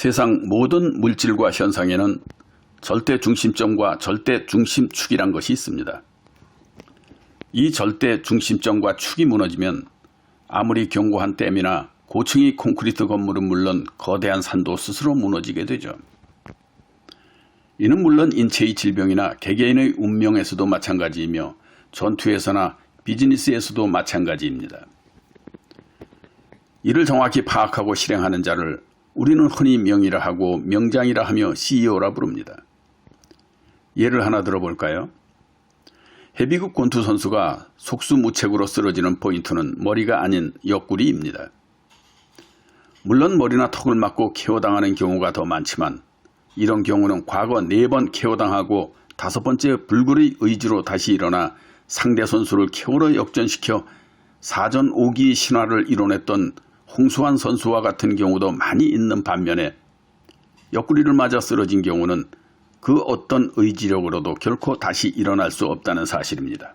세상 모든 물질과 현상에는 절대 중심점과 절대 중심축이란 것이 있습니다. 이 절대 중심점과 축이 무너지면 아무리 견고한 댐이나 고층의 콘크리트 건물은 물론 거대한 산도 스스로 무너지게 되죠. 이는 물론 인체의 질병이나 개개인의 운명에서도 마찬가지이며 전투에서나 비즈니스에서도 마찬가지입니다. 이를 정확히 파악하고 실행하는 자를 우리는 흔히 명의라 하고 명장이라 하며 CEO라 부릅니다. 예를 하나 들어볼까요? 헤비급 권투 선수가 속수무책으로 쓰러지는 포인트는 머리가 아닌 옆구리입니다. 물론 머리나 턱을 맞고 KO당하는 경우가 더 많지만 이런 경우는 과거 4번 KO당하고 5번째 불굴의 의지로 다시 일어나 상대 선수를 KO로 역전시켜 4전 5기 신화를 이뤄냈던 홍수환 선수와 같은 경우도 많이 있는 반면에 옆구리를 맞아 쓰러진 경우는 그 어떤 의지력으로도 결코 다시 일어날 수 없다는 사실입니다.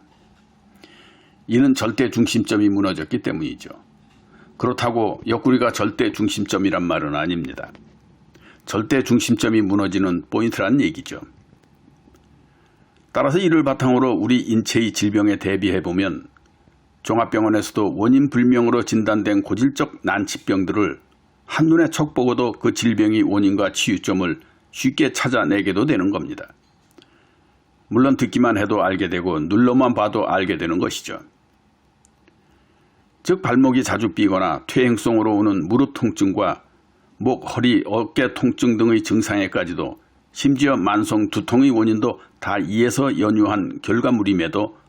이는 절대 중심점이 무너졌기 때문이죠. 그렇다고 옆구리가 절대 중심점이란 말은 아닙니다. 절대 중심점이 무너지는 포인트란 얘기죠. 따라서 이를 바탕으로 우리 인체의 질병에 대비해보면 종합병원에서도 원인 불명으로 진단된 고질적 난치병들을 한눈에 척 보고도 그 질병의 원인과 치유점을 쉽게 찾아내게도 되는 겁니다. 물론 듣기만 해도 알게 되고 눌러만 봐도 알게 되는 것이죠. 즉 발목이 자주 삐거나 퇴행성으로 오는 무릎 통증과 목, 허리, 어깨 통증 등의 증상에까지도 심지어 만성 두통의 원인도 다 이에서 연유한 결과물임에도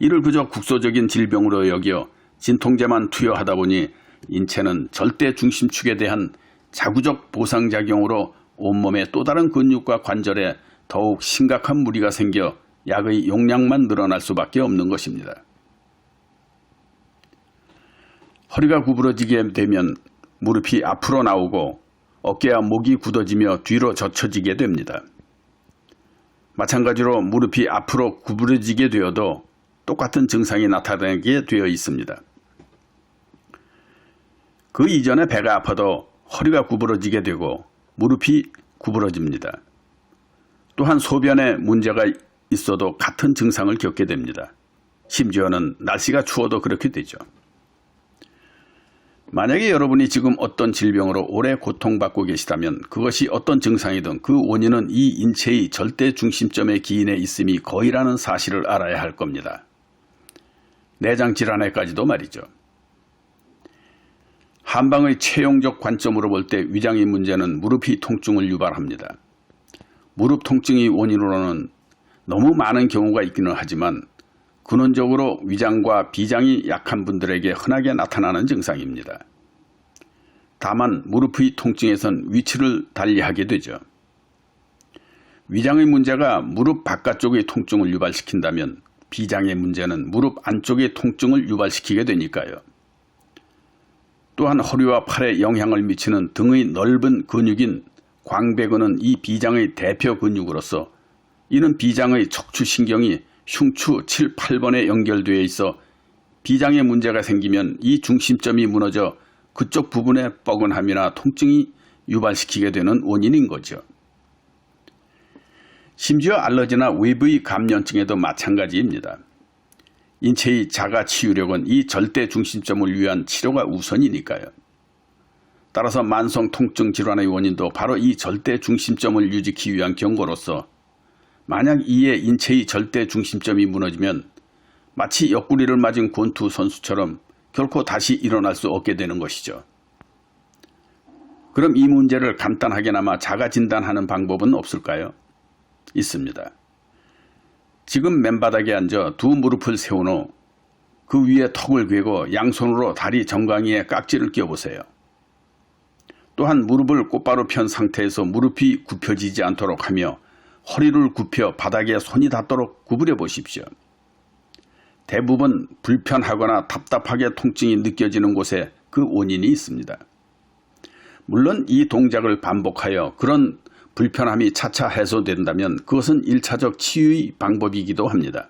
이를 그저 국소적인 질병으로 여겨 진통제만 투여하다 보니 인체는 절대 중심축에 대한 자구적 보상작용으로 온몸의 또 다른 근육과 관절에 더욱 심각한 무리가 생겨 약의 용량만 늘어날 수밖에 없는 것입니다. 허리가 구부러지게 되면 무릎이 앞으로 나오고 어깨와 목이 굳어지며 뒤로 젖혀지게 됩니다. 마찬가지로 무릎이 앞으로 구부러지게 되어도 똑같은 증상이 나타나게 되어 있습니다. 그 이전에 배가 아파도 허리가 구부러지게 되고 무릎이 구부러집니다. 또한 소변에 문제가 있어도 같은 증상을 겪게 됩니다. 심지어는 날씨가 추워도 그렇게 되죠. 만약에 여러분이 지금 어떤 질병으로 오래 고통받고 계시다면 그것이 어떤 증상이든 그 원인은 이 인체의 절대 중심점에 기인해 있음이 거의라는 사실을 알아야 할 겁니다. 내장 질환에까지도 말이죠. 한방의 최용적 관점으로 볼 때 위장의 문제는 무릎이 통증을 유발합니다. 무릎 통증의 원인으로는 너무 많은 경우가 있기는 하지만 근원적으로 위장과 비장이 약한 분들에게 흔하게 나타나는 증상입니다. 다만 무릎의 통증에선 위치를 달리하게 되죠. 위장의 문제가 무릎 바깥쪽의 통증을 유발시킨다면 비장의 문제는 무릎 안쪽의 통증을 유발시키게 되니까요. 또한 허리와 팔에 영향을 미치는 등의 넓은 근육인 광배근은 이 비장의 대표 근육으로서 이는 비장의 척추신경이 흉추 7, 8번에 연결되어 있어 비장에 문제가 생기면 이 중심점이 무너져 그쪽 부분의 뻐근함이나 통증이 유발시키게 되는 원인인 거죠. 심지어 알러지나 외부의 감염증에도 마찬가지입니다. 인체의 자가 치유력은 이 절대 중심점을 위한 치료가 우선이니까요. 따라서 만성 통증 질환의 원인도 바로 이 절대 중심점을 유지하기 위한 경고로서 만약 이에 인체의 절대 중심점이 무너지면 마치 옆구리를 맞은 권투 선수처럼 결코 다시 일어날 수 없게 되는 것이죠. 그럼 이 문제를 간단하게나마 자가 진단하는 방법은 없을까요? 있습니다. 지금 맨바닥에 앉아 두 무릎을 세운 후 그 위에 턱을 괴고 양손으로 다리 정강이에 깍지를 껴보세요. 또한 무릎을 곧바로 편 상태에서 무릎이 굽혀지지 않도록 하며 허리를 굽혀 바닥에 손이 닿도록 구부려 보십시오. 대부분 불편하거나 답답하게 통증이 느껴지는 곳에 그 원인이 있습니다. 물론 이 동작을 반복하여 그런 불편함이 차차 해소된다면 그것은 1차적 치유의 방법이기도 합니다.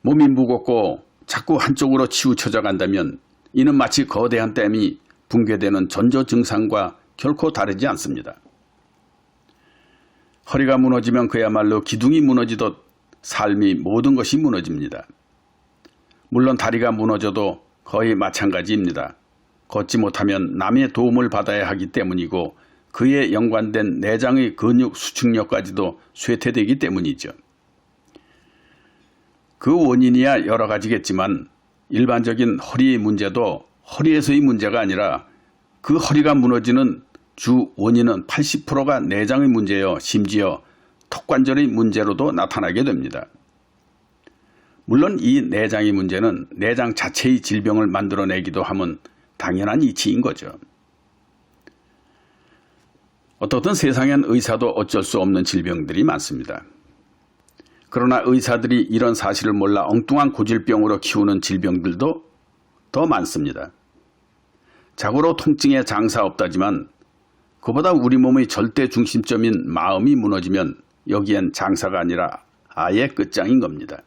몸이 무겁고 자꾸 한쪽으로 치우쳐져 간다면 이는 마치 거대한 댐이 붕괴되는 전조 증상과 결코 다르지 않습니다. 허리가 무너지면 그야말로 기둥이 무너지듯 삶이 모든 것이 무너집니다. 물론 다리가 무너져도 거의 마찬가지입니다. 걷지 못하면 남의 도움을 받아야 하기 때문이고 그에 연관된 내장의 근육 수축력까지도 쇠퇴되기 때문이죠. 그 원인이야 여러 가지겠지만 일반적인 허리의 문제도 허리에서의 문제가 아니라 그 허리가 무너지는 주 원인은 80%가 내장의 문제여 심지어 턱관절의 문제로도 나타나게 됩니다. 물론 이 내장의 문제는 내장 자체의 질병을 만들어내기도 하면 당연한 이치인 거죠. 어떻든 세상엔 의사도 어쩔 수 없는 질병들이 많습니다. 그러나 의사들이 이런 사실을 몰라 엉뚱한 고질병으로 키우는 질병들도 더 많습니다. 자고로 통증에 장사 없다지만 그보다 우리 몸의 절대 중심점인 마음이 무너지면 여기엔 장사가 아니라 아예 끝장인 겁니다.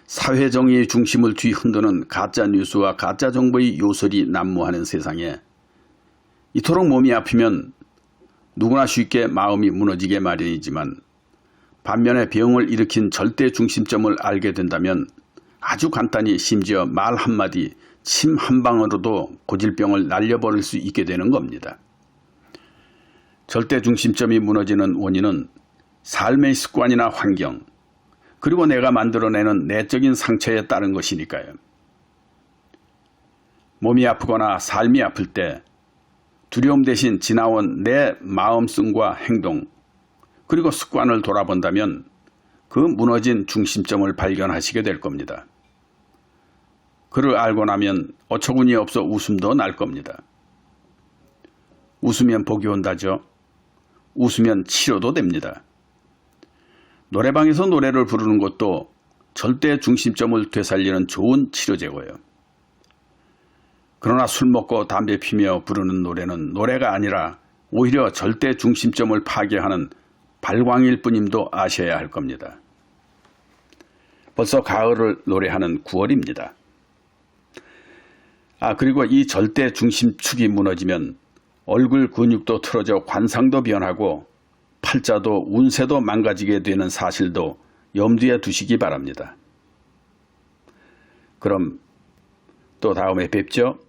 사회정의의 중심을 뒤흔드는 가짜뉴스와 가짜정보의 요설이 난무하는 세상에 이토록 몸이 아프면 누구나 쉽게 마음이 무너지게 마련이지만 반면에 병을 일으킨 절대 중심점을 알게 된다면 아주 간단히 심지어 말 한마디, 침 한 방울로도 고질병을 날려버릴 수 있게 되는 겁니다. 절대 중심점이 무너지는 원인은 삶의 습관이나 환경, 그리고 내가 만들어내는 내적인 상처에 따른 것이니까요. 몸이 아프거나 삶이 아플 때 두려움 대신 지나온 내 마음씀과 행동, 그리고 습관을 돌아본다면 그 무너진 중심점을 발견하시게 될 겁니다. 그를 알고 나면 어처구니 없어 웃음도 날 겁니다. 웃으면 복이 온다죠. 웃으면 치료도 됩니다. 노래방에서 노래를 부르는 것도 절대 중심점을 되살리는 좋은 치료제고요. 그러나 술 먹고 담배 피며 부르는 노래는 노래가 아니라 오히려 절대 중심점을 파괴하는 발광일 뿐임도 아셔야 할 겁니다. 벌써 가을을 노래하는 9월입니다. 그리고 이 절대 중심축이 무너지면 얼굴 근육도 틀어져 관상도 변하고 팔자도 운세도 망가지게 되는 사실도 염두에 두시기 바랍니다. 그럼 또 다음에 뵙죠.